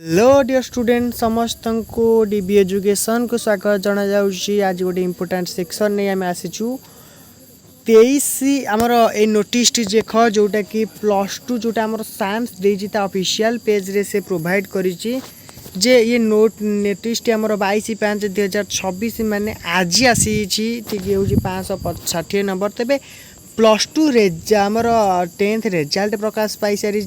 Hello dear student समस्त को dB education को स्वागत जना जाउची। आज गोटे इम्पोर्टाट सेक्शन नहीं आम आसीचु 23 आमर ए नोटिस देख जोटा कि +2 जोटा आमर साम्स देजी ता ऑफिशियल पेज रे से प्रोवाइड करिची जे ये नोटिस आमर 22/5/2026 माने आज आसी ठीक है 560 नंबर। तेबे +2 आमर 10th रिजल्ट प्रकाश पाई सारी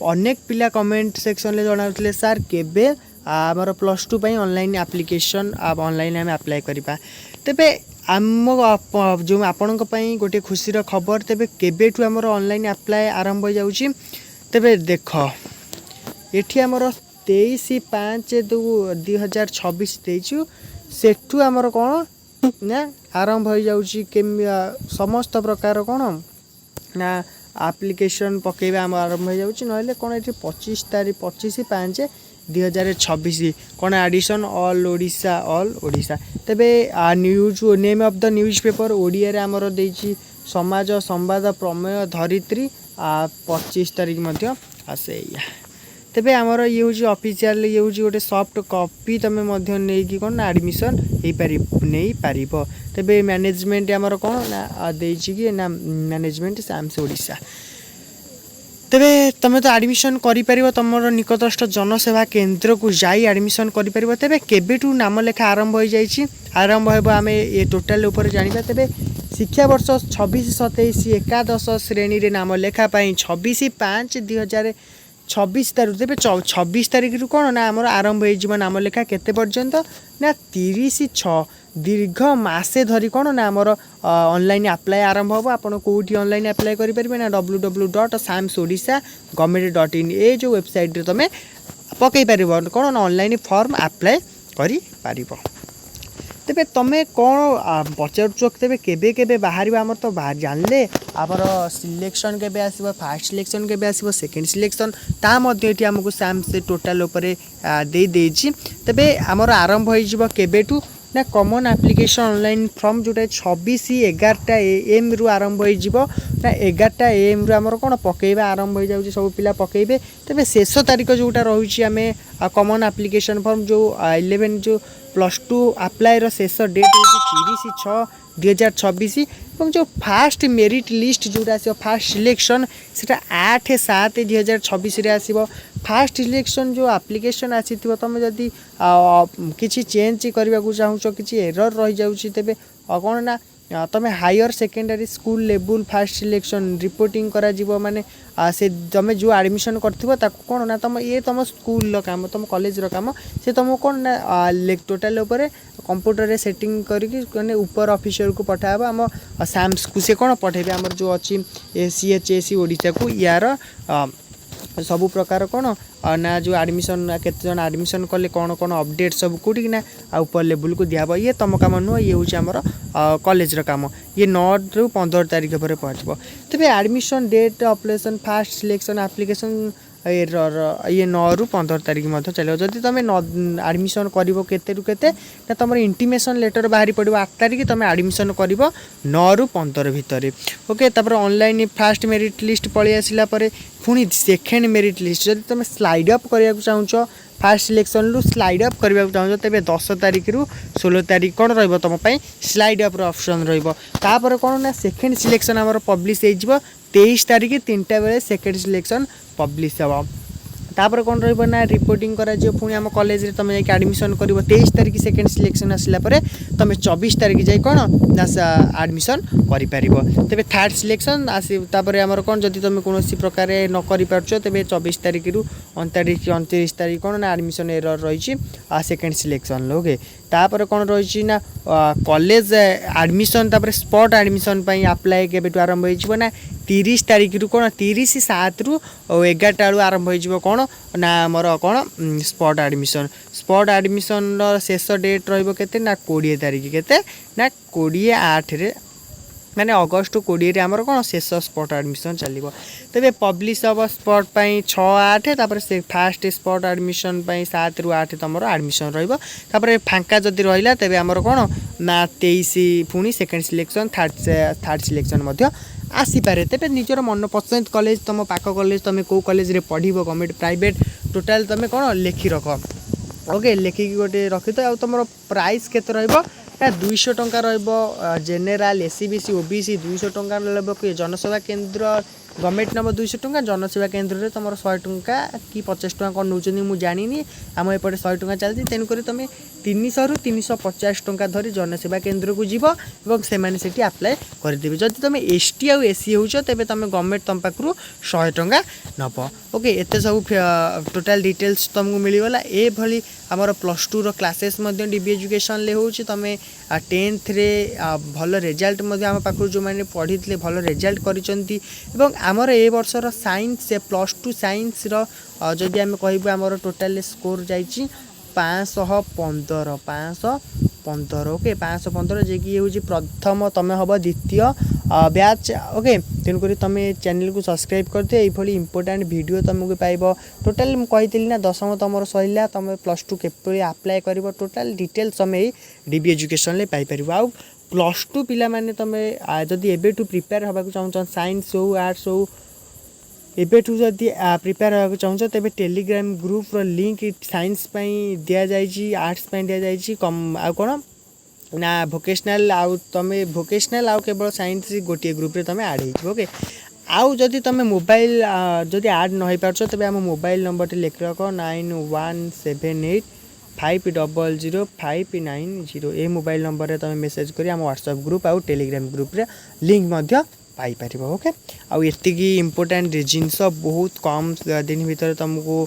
अनेक पिला कमेंट सेक्शन ले जनाउथले सर केबे आमर +2 पई ऑनलाइन एप्लिकेशन ऑनलाइन आम अप्लाई करिपा। तेबे आम जो आपणक पई गोटे खुशीर खबर तेबे केबेठु आमर ऑनलाइन अप्लाई आरंभ हो जाउची। तेबे देख एठी आमर 23/5/2026 देइछु सेठु आमर कोन ना आरंभ हो जाउची के समस्त प्रकार कोन ना एप्लिकेशन पकेबा आम आरंभ हो जाउची नहले कोन एठी 25/5/2026 कोन एडिशन ऑल ओडिशा। तेबे news name of the newspaper Odia रे आमर देइची समाज संवाद प्रमेय धरित्री 25 तारिख मध्य आसे। तेबे आमर ये हूँ ऑफिशियल ये हूँ गोटे सॉफ्ट कॉपी तमें मध्य नहीं कि कौन एडमिशन नहीं पार। तेबे मैनेजमेंट आमर कौन ना देइछि कि ना मैनेजमेंट SAMS ओडिशा। तेबे तमें तो एडमिशन करिपारिबो तमर निकटस्थ जनसेवा केंद्र को जाई एडमिशन करिपारिबो। तेबे केबेटू नाम लेखा आरंभ हो जाइछि आरंभ हेबो आमे ये टोटल ऊपर जानिबा। तेबे शिक्षा वर्ष 26-27 एकादश श्रेणी रे नाम लेखा पाई 26/5/2026 तारिख। तेबे 26 तारिख रु कोन ना हमर आरंभ हो जिवो नाम लेखा केते पर्यंत ना 30/6 दीर्घ मासे धरी कोन ना हमर ऑनलाइन अप्लाई आरंभ हो। आपण कोठी ऑनलाइन अप्लाई करि परिबे ना www.samsodisha.government.in ए जो वेबसाइट रे तमे पकई परिबो कोन ऑनलाइन फॉर्म अप्लाई करि परिबो। तेबे तमें कौन पचारुच तेबे केबे केबे बाहर आमर तो बाहर जानले आमर सिलेक्शन केबे आसीबो फर्स्ट सिलेक्शन केबे आसीबो सेकंड सिलेक्शन ता मध्ये एठी हमकु SAMS से टोटल ऊपर दे देछि। तेबे आमर आरंभ होई जिवो केबेटू ना कॉमन एप्लिकेशन ऑनलाइन फॉर्म जोटा 26/11 AM रु आरंभ होई जिवो ना 11 AM रु आमर कोन पकेइबा आरंभ होई जाउछि सब पिला पकेइबे। तेबे शेष तारिख जोटा रहुछि आमे कॉमन एप्लिकेशन फॉर्म जो 11 जो +2 अप्लाई रो शेष डेट होछि 30/6/2026 এবং जो फास्ट मेरिट लिस्ट जोटा आसीबो फास्ट सिलेक्शन सेटा 8/7/2026 रे आसीबो। फास्ट सिलेक्शन जो एप्लिकेशन आसीथिबो तमे जदी किछि चेंज करबा को चाहूछो किछि एरर रहि जाउछि तेबे कोन ना तमे higher secondary school level fast selection reporting करा जीवो माने से तमे जो एडमिशन करथिबो ताको कोन ना तम ये तम स्कूल रो काम तम कॉलेज रो काम से तम कोन ना टोटल ऊपर कंप्यूटर रे सेटिंग करके कने ऊपर ऑफिसर को पठाबा हम SAMS को से कोन पठेबे हमर जो अछि SAMS ओडिशा को यार सबु प्रकार कोन ना जो एडमिशन केते जन एडमिशन कले कोन कोन अपडेट सब कोठी ना ऊपर लेवल को दियाबो। ये तम काम नु ये होछि हमर कॉलेज रो काम ये 9 रु 15 तारिख पर पहुंचबो। तबे admission date operation fast selection application ये 9 रु 15 तारिख मध्य चलो। जदि तमे एडमिशन करिवो केते रु केते ना तमर इंटीमेशन लेटर बाहरी पड़िबो 8 तारिख तमे एडमिशन करिवो 9 रु 15 भितरे। ओके तापर ऑनलाइन फास्ट मेरिट लिस्ट पळि आसिला परे पुनी सेकेंड मेरिट लिस्ट जदि तमे स्लाइड अप करिया चाहूछो फास्ट सिलेक्शन रु स्लाइड अप करबा चाहूछो तेबे 10 तारिख रु 16 तारिख कोन रहइबो तम पई स्लाइड अप रो ऑप्शन रहइबो। तापर कोन ना सेकेंड सिलेक्शन हमर पब्लिश हे जिवो 23 तारिख 3टा बेले सेकेंड सिलेक्शन पब्लिश हेबो। तापर कोन रहइबो ना रिपोर्टिंग करा जे पुनी हम कॉलेज रे तमे जाय एडमिशन करिवो 23 तारिख सेकेंड सिलेक्शन आसिला परे तमे 24 तारिख जाय कोन ना एडमिशन करि परिबो। तेबे थर्ड सिलेक्शन आसी तापर हमर कोन जदि तमे कोनोसी प्रकार न करि परछो तेबे 24 तारिख रु 29 तारिख कोन ना एडमिशन एरर रहिछि सेकेंड सिलेक्शन लोगे। तापर कोन रहिछि ना कॉलेज एडमिशन तापर स्पॉट एडमिशन पई अप्लाई केबेटु आरंभ होई जिवो ना 30 तारिख रु कोन 30/7 रु 11 टा आरंभ होई जिवो कोन ना हमर कोन स्पॉट एडमिशन रो शेष डेट रहइबो केते ना 20 तारिख केते ना 28 रे माने अगस्त 20 रे हमर कोन शेष स्पॉट एडमिशन चलिबो। तबे पब्लिश अब स्पॉट पई 6/8 तापर से फास्ट स्पॉट एडमिशन पई 7 रु 8 तमरो एडमिशन रहइबो। तापर फांका जदी रहिला तबे हमर कोन ना 23 पुनी सेकंड सिलेक्शन थर्ड सिलेक्शन मध्य आसी पारे। तेबे निजर मन पसंद कॉलेज तुम पाख कॉलेज तुम को कॉलेज रे पढ़िबो गवर्नमेंट प्राइवेट टोटाल तुम कौन लिखि रख ओके लिखिकी गोटे रखी तो आउ तुम प्राइस केते रहिबो 200 टंका रहिबो जेनेराल एसीबीसी ओबीसी 200 टंका लेबो कि जनसेवा केंद्र गवर्नमेंट नंबर 200 टंका जनसेवा केंद्र रे तुम 100 टंका कि 50 टंका कौन नौचनी मु जानिनी आम एपटे 100 टंका चलती तेणुक तुम 300 रु 350 टंका धरी जनसेवा केंद्र को जीव और से आप्लाय करदेवे जदि तुम एसटी आउ एसी होच तेबे तुम गवर्नमेंट तुम पाखु 100 टंका नब ओके एते सब टोटाल डिटेल्स तुमको मिलगला ए भली आमर +2 रो क्लासेस डीबी एजुकेशन ले होची तुम 10th रे भल रिजल्ट आम पाखु जो मैंने पढ़ी थे भल रिजल्ट करिसंती एवं आमर ए वर्षर साइंस +2 साइंस रो जदि आम कहबो आमर टोटाल स्कोर जाइछि 515 ओके 515 जे कि हूँ प्रथम तुम हम द्वितीय बैच ओके तेणुक तुम चैनल को सब्सक्राइब करते ये इंपोर्टेंट वीडियो तुमको पाइब टोटाल मुझे ना 10th तुम सैला तुम +2 केपरि अप्लाई कर टोटाल डिटेल्स तुम डीबी एजुकेशन ले पाइपर आउ +2 पिला माने तुम जदि एबेठू प्रिपेयर होगा चाहूँ साइंस हो आर्ट्स हो एबेठू जदि प्रिपेयर होगा चाहूँ तेज टेलीग्राम ग्रुप रो लिंक साइंस दि जाइए आर्ट्स दि जाइए कम आउ कौन ना भोकेशनल आउ तुम भोकेशनल आउ केवल साइंस गोटे ग्रुप रे तुम ऐड हो ओके आउ जदि तुम मोबाइल जदि ऐड न हो पार्छ तेज आम मोबाइल नंबर टे लिख रख 9178 500 ए मोबाइल नंबर रे तुम मेसेज करी आम व्हाट्सएप ग्रुप आउ टेलीग्राम ग्रुप रे लिंक मध्य पाई पार ओके आउ एतिकी इंपोर्टेंट जिनस बहुत कम दिन भितर तुमको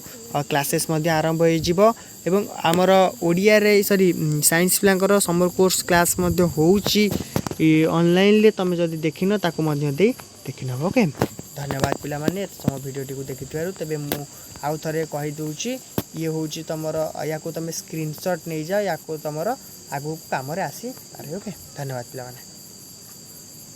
क्लासेस आरंभ हो एवं आमर ओडिया रे सॉरी साइंस पिलांकर समर कोर्स क्लास ऑनलाइन ले तुम जदि देखिन ताको देखि नब ओके धन्यवाद पिला माने समय वीडियो को देखि तेबे मु आउ थरे कहि दूची ये होची तमर या को तुम स्क्रीनशॉट नहीं जाओ या को तमर आगु काम रे आसी पारे ओके धन्यवाद पिला माने।